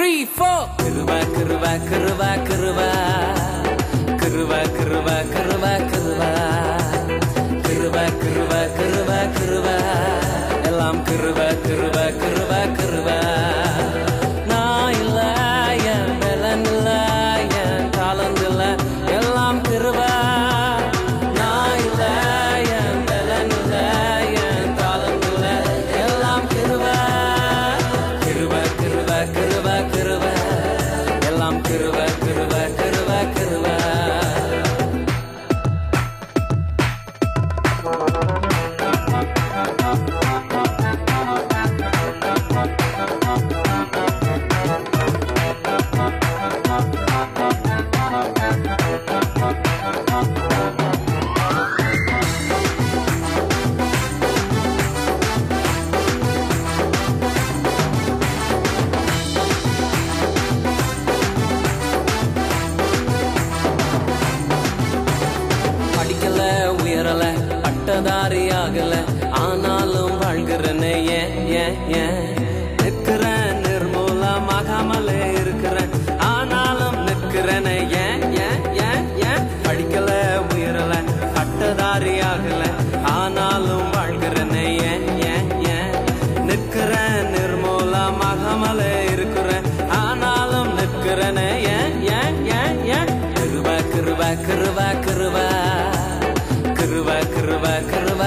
3, 4. Kruva, kruva, kruva, kruva. Kruva, kruva, kruva, kruva. Kruva, kruva, kruva, kruva. Elam kruva, kruva, kruva, kruva. Nailaya, melanilaya, talandila, elam kruva. Nailaya, melanilaya, talandila, elam kruva. Kruva, kruva, kruva, kruva. Elam kruva, kruva, kruva, kruva. படிக்கல உயரல பட்டதாரி ஆகல ஆனாலும் வாழ்கிறனே ஏன் நிற்கிறேன் நிர்மூலமாகாமலே இருக்கிறேன் ஆனாலும் நிற்கிறனே ஏன் படிக்கல உயரல பட்டதாரி ஆகல ஆனாலும் வாழ்கிறனே ஏன் நிற்கிறேன் நிர்மூலமாகாமலே இருக்கிறேன் ஆனாலும் நிற்கிறனே ஏன் கிருபா கிருபா கிருபா கிருபா கிருபா கிருபா கிருபா